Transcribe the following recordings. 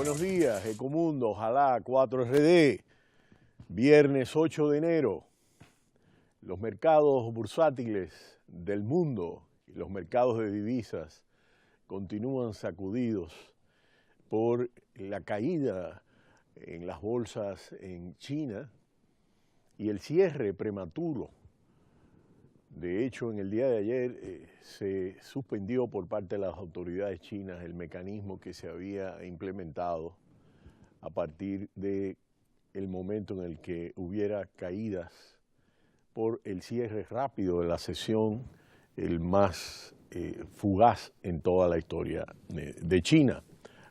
Buenos días, Ecomundo, ojalá 4RD, viernes 8 de enero. Los mercados bursátiles del mundo y los mercados de divisas continúan sacudidos por la caída en las bolsas en China y el cierre prematuro. De hecho, en el día de ayer se suspendió por parte de las autoridades chinas el mecanismo que se había implementado a partir del momento en el que hubiera caídas por el cierre rápido de la sesión, el más fugaz en toda la historia de China.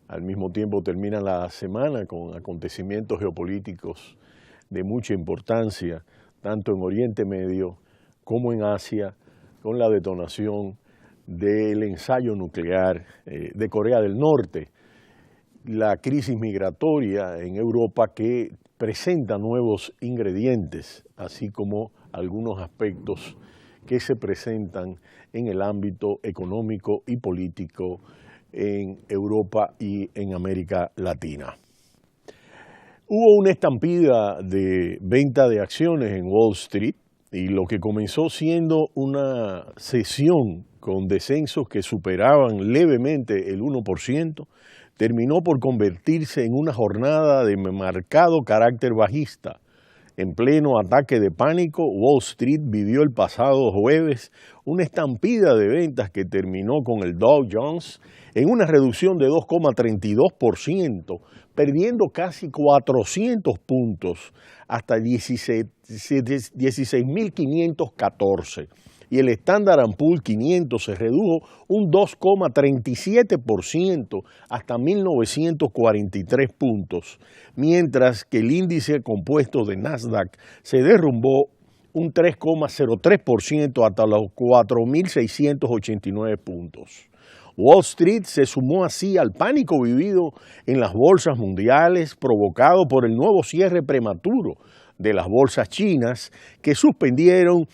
Al mismo tiempo termina la semana con acontecimientos geopolíticos de mucha importancia, tanto en Oriente Medio como en Asia, con la detonación del ensayo nuclear de Corea del Norte, la crisis migratoria en Europa que presenta nuevos ingredientes, así como algunos aspectos que se presentan en el ámbito económico y político en Europa y en América Latina. Hubo una estampida de venta de acciones en Wall Street, y lo que comenzó siendo una sesión con descensos que superaban levemente el 1%, terminó por convertirse en una jornada de marcado carácter bajista. En pleno ataque de pánico, Wall Street vivió el pasado jueves una estampida de ventas que terminó con el Dow Jones en una reducción de 2,32%, perdiendo casi 400 puntos hasta 16.514. Y el Standard & Poor's 500 se redujo un 2,37% hasta 1.943 puntos, mientras que el índice compuesto de Nasdaq se derrumbó un 3,03% hasta los 4.689 puntos. Wall Street se sumó así al pánico vivido en las bolsas mundiales provocado por el nuevo cierre prematuro de las bolsas chinas que suspendieron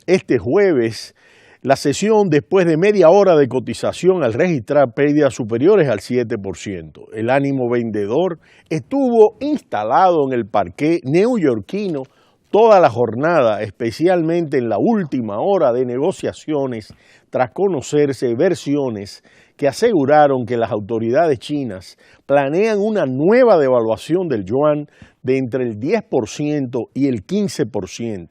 este jueves la sesión después de media hora de cotización al registrar pérdidas superiores al 7%. El ánimo vendedor estuvo instalado en el parqué neoyorquino toda la jornada, especialmente en la última hora de negociaciones, tras conocerse versiones que aseguraron que las autoridades chinas planean una nueva devaluación del yuan de entre el 10% y el 15%.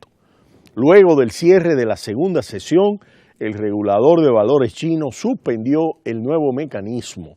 Luego del cierre de la segunda sesión, el regulador de valores chino suspendió el nuevo mecanismo.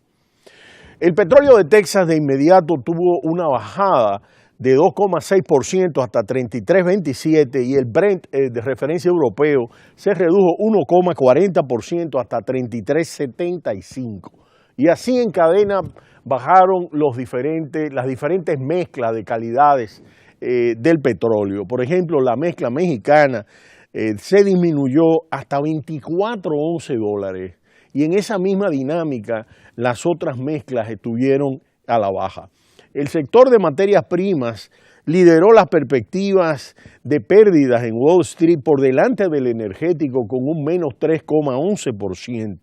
El petróleo de Texas de inmediato tuvo una bajada de 2,6% hasta 33,27 y el Brent de referencia europeo se redujo 1,40% hasta 33,75. Y así en cadena bajaron las diferentes mezclas de calidades del petróleo. Por ejemplo, la mezcla mexicana se disminuyó hasta $24.11 y en esa misma dinámica las otras mezclas estuvieron a la baja. El sector de materias primas lideró las perspectivas de pérdidas en Wall Street por delante del energético con un menos 3,11%,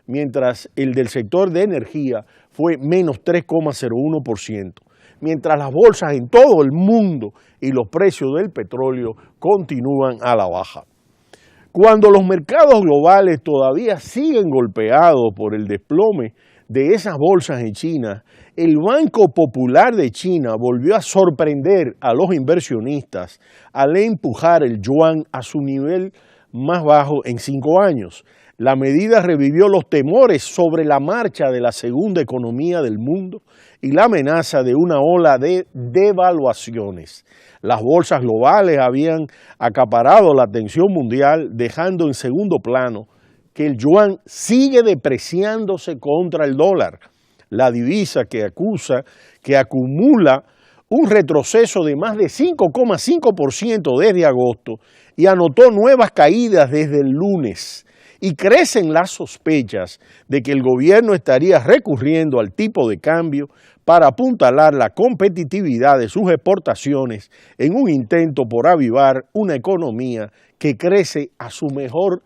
mientras el del sector de energía fue menos 3,01%, mientras las bolsas en todo el mundo y los precios del petróleo continúan a la baja. Cuando los mercados globales todavía siguen golpeados por el desplome de esas bolsas en China, el Banco Popular de China volvió a sorprender a los inversionistas al empujar el yuan a su nivel más bajo en 5 años. La medida revivió los temores sobre la marcha de la segunda economía del mundo y la amenaza de una ola de devaluaciones. Las bolsas globales habían acaparado la atención mundial, dejando en segundo plano que el yuan sigue depreciándose contra el dólar, la divisa que acumula un retroceso de más de 5,5% desde agosto y anotó nuevas caídas desde el lunes. Y crecen las sospechas de que el gobierno estaría recurriendo al tipo de cambio para apuntalar la competitividad de sus exportaciones en un intento por avivar una economía que crece a su menor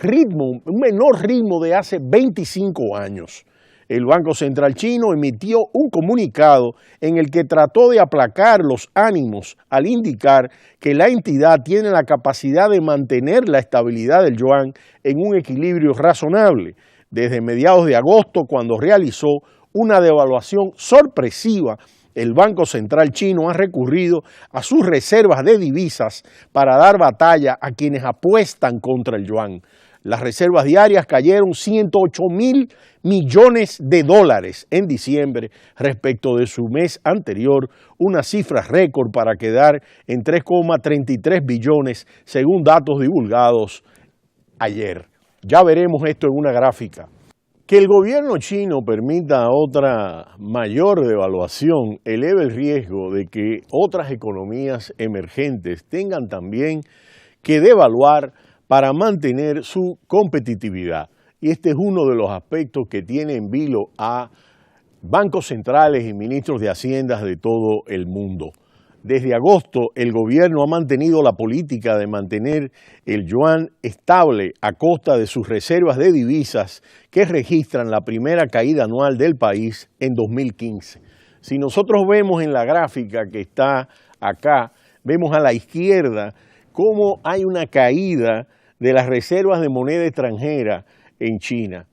ritmo de hace 25 años. El Banco Central chino emitió un comunicado en el que trató de aplacar los ánimos al indicar que la entidad tiene la capacidad de mantener la estabilidad del yuan en un equilibrio razonable desde mediados de agosto, cuando realizó una devaluación sorpresiva. El Banco Central chino ha recurrido a sus reservas de divisas para dar batalla a quienes apuestan contra el yuan. Las reservas diarias cayeron 108.000 millones de dólares en diciembre respecto de su mes anterior, una cifra récord para quedar en 3,33 billones según datos divulgados ayer. Ya veremos esto en una gráfica. Que el gobierno chino permita otra mayor devaluación eleva el riesgo de que otras economías emergentes tengan también que devaluar para mantener su competitividad. Y este es uno de los aspectos que tiene en vilo a bancos centrales y ministros de Hacienda de todo el mundo. Desde agosto, el gobierno ha mantenido la política de mantener el yuan estable a costa de sus reservas de divisas que registran la primera caída anual del país en 2015. Si nosotros vemos en la gráfica que está acá, vemos a la izquierda cómo hay una caída de las reservas de moneda extranjera en China,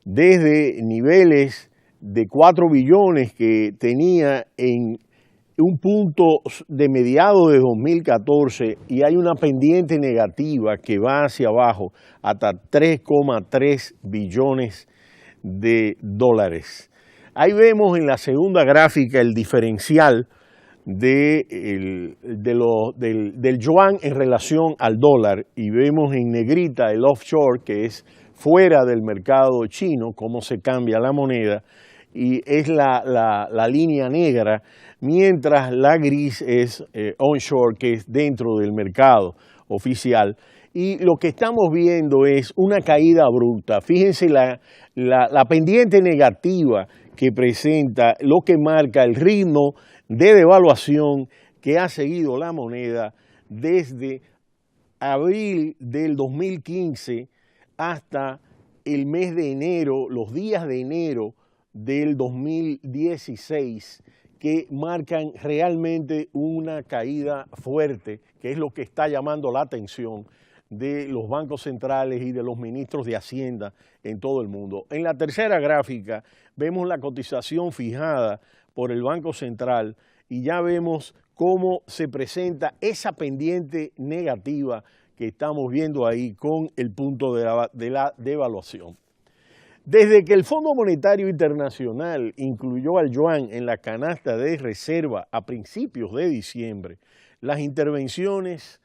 desde niveles de 4 billones que tenía en un punto de mediados de 2014 y hay una pendiente negativa que va hacia abajo hasta 3,3 billones de dólares. Ahí vemos en la segunda gráfica el diferencial del yuan en relación al dólar y vemos en negrita el offshore, que es fuera del mercado chino, cómo se cambia la moneda, y es la línea negra, mientras la gris es onshore, que es dentro del mercado oficial. Y lo que estamos viendo es una caída abrupta. Fíjense la pendiente negativa que presenta, lo que marca el ritmo de devaluación que ha seguido la moneda desde abril del 2015 hasta el mes de enero, los días de enero del 2016, que marcan realmente una caída fuerte, que es lo que está llamando la atención de los bancos centrales y de los ministros de Hacienda en todo el mundo. En la tercera gráfica vemos la cotización fijada por el Banco Central y ya vemos cómo se presenta esa pendiente negativa que estamos viendo ahí con el punto de la devaluación. Desde que el Fondo Monetario Internacional incluyó al yuan en la canasta de reserva a principios de diciembre, las intervenciones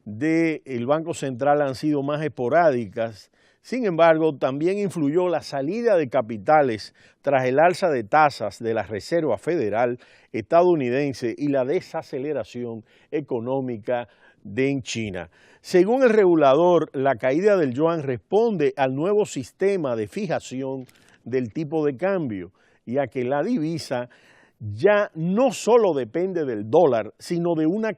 del Banco Central han sido más esporádicas. Sin embargo, también influyó la salida de capitales tras el alza de tasas de la Reserva Federal estadounidense y la desaceleración económica en China. Según el regulador, la caída del yuan responde al nuevo sistema de fijación del tipo de cambio y a que la divisa ya no solo depende del dólar, sino de una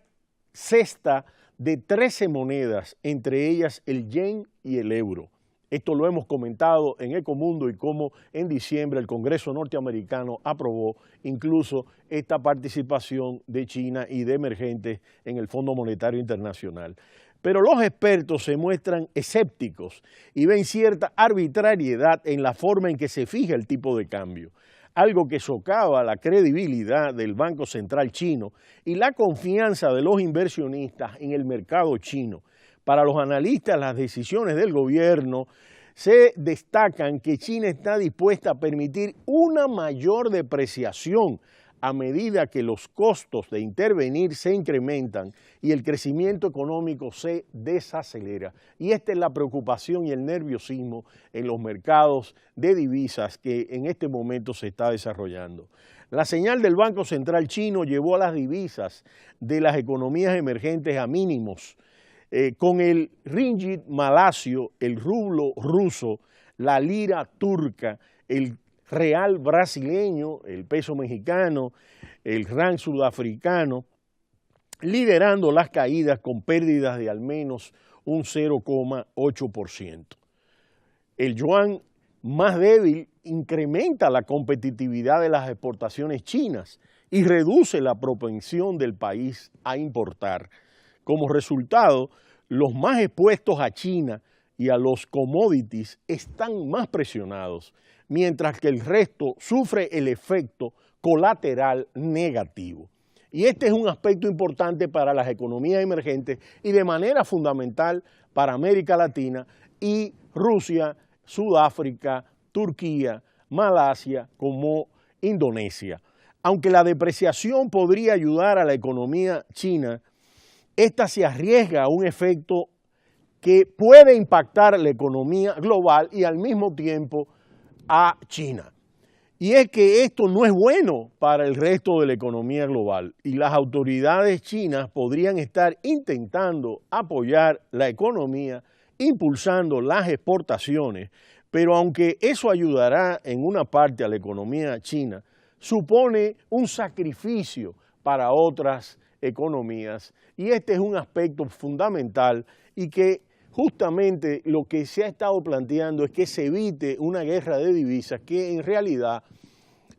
cesta de 13 monedas, entre ellas el yen y el euro. Esto lo hemos comentado en Ecomundo y cómo en diciembre el Congreso norteamericano aprobó incluso esta participación de China y de emergentes en el Fondo Monetario Internacional. Pero los expertos se muestran escépticos y ven cierta arbitrariedad en la forma en que se fija el tipo de cambio, algo que socava la credibilidad del Banco Central chino y la confianza de los inversionistas en el mercado chino. Para los analistas, las decisiones del gobierno se destacan que China está dispuesta a permitir una mayor depreciación a medida que los costos de intervenir se incrementan y el crecimiento económico se desacelera. Y esta es la preocupación y el nerviosismo en los mercados de divisas que en este momento se está desarrollando. La señal del Banco Central chino llevó a las divisas de las economías emergentes a mínimos, con el ringgit malasio, el rublo ruso, la lira turca, el real brasileño, el peso mexicano, el rand sudafricano, liderando las caídas con pérdidas de al menos un 0,8%. El yuan más débil incrementa la competitividad de las exportaciones chinas y reduce la propensión del país a importar. Como resultado, los más expuestos a China y a los commodities están más presionados, mientras que el resto sufre el efecto colateral negativo. Y este es un aspecto importante para las economías emergentes y de manera fundamental para América Latina y Rusia, Sudáfrica, Turquía, Malasia, como Indonesia. Aunque la depreciación podría ayudar a la economía china, esta se arriesga a un efecto que puede impactar la economía global y al mismo tiempo a China. Y es que esto no es bueno para el resto de la economía global y las autoridades chinas podrían estar intentando apoyar la economía, impulsando las exportaciones, pero aunque eso ayudará en una parte a la economía china, supone un sacrificio para otras economías y este es un aspecto fundamental y que justamente lo que se ha estado planteando es que se evite una guerra de divisas que en realidad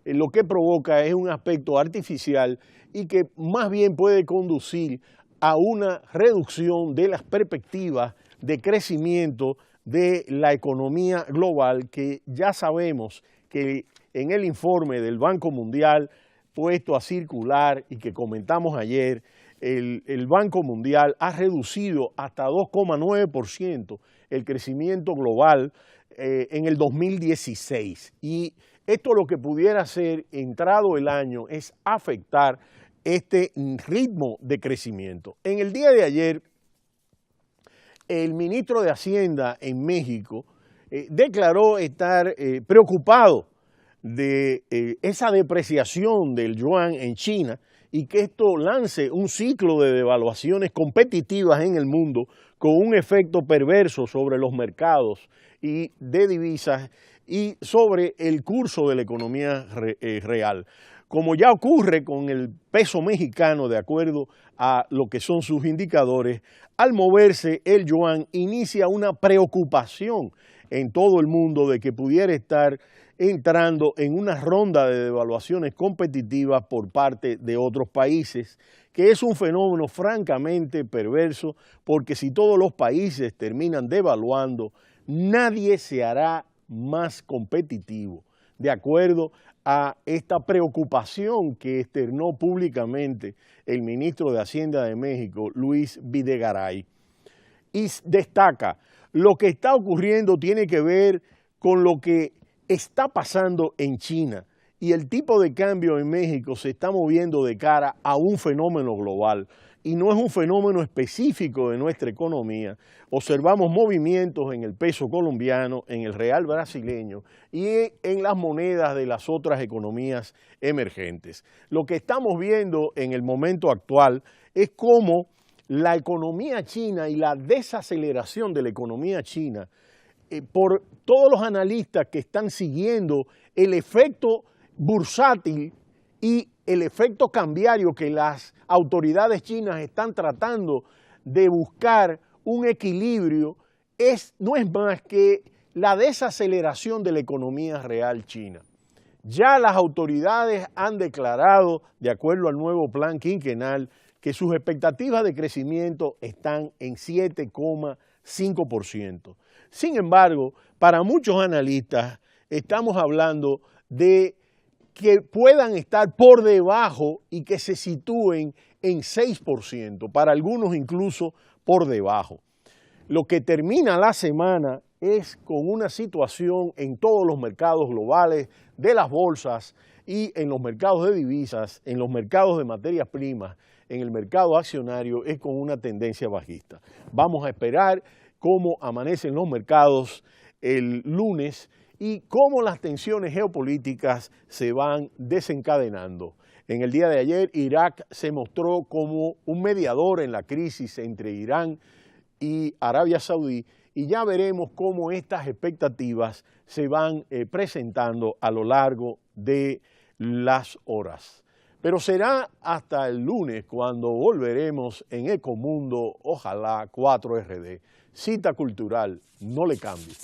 lo que provoca es un aspecto artificial y que más bien puede conducir a una reducción de las perspectivas de crecimiento de la economía global que ya sabemos que en el informe del Banco Mundial puesto a circular y que comentamos ayer, el Banco Mundial ha reducido hasta 2,9% el crecimiento global en el 2016 y esto lo que pudiera hacer entrado el año es afectar este ritmo de crecimiento. En el día de ayer, el ministro de Hacienda en México declaró estar preocupado de esa depreciación del yuan en China y que esto lance un ciclo de devaluaciones competitivas en el mundo con un efecto perverso sobre los mercados y de divisas y sobre el curso de la economía real. Como ya ocurre con el peso mexicano, de acuerdo a lo que son sus indicadores, al moverse el yuan inicia una preocupación en todo el mundo de que pudiera estar entrando en una ronda de devaluaciones competitivas por parte de otros países, que es un fenómeno francamente perverso, porque si todos los países terminan devaluando, nadie se hará más competitivo, de acuerdo a esta preocupación que externó públicamente el ministro de Hacienda de México, Luis Videgaray. Y destaca, lo que está ocurriendo tiene que ver con lo que está pasando en China y el tipo de cambio en México se está moviendo de cara a un fenómeno global y no es un fenómeno específico de nuestra economía. Observamos movimientos en el peso colombiano, en el real brasileño y en las monedas de las otras economías emergentes. Lo que estamos viendo en el momento actual es cómo la economía china y la desaceleración de la economía china por todos los analistas que están siguiendo el efecto bursátil y el efecto cambiario que las autoridades chinas están tratando de buscar un equilibrio, no es más que la desaceleración de la economía real china. Ya las autoridades han declarado, de acuerdo al nuevo plan quinquenal, que sus expectativas de crecimiento están en 7,5%. Sin embargo, para muchos analistas estamos hablando de que puedan estar por debajo y que se sitúen en 6%, para algunos incluso por debajo. Lo que termina la semana es con una situación en todos los mercados globales de las bolsas y en los mercados de divisas, en los mercados de materias primas, en el mercado accionario, es con una tendencia bajista. Vamos a esperar cómo amanecen los mercados el lunes y cómo las tensiones geopolíticas se van desencadenando. En el día de ayer, Irak se mostró como un mediador en la crisis entre Irán y Arabia Saudí y ya veremos cómo estas expectativas se van presentando a lo largo de las horas. Pero será hasta el lunes cuando volveremos en Ecomundo, ojalá 4RD. Cita cultural, no le cambie.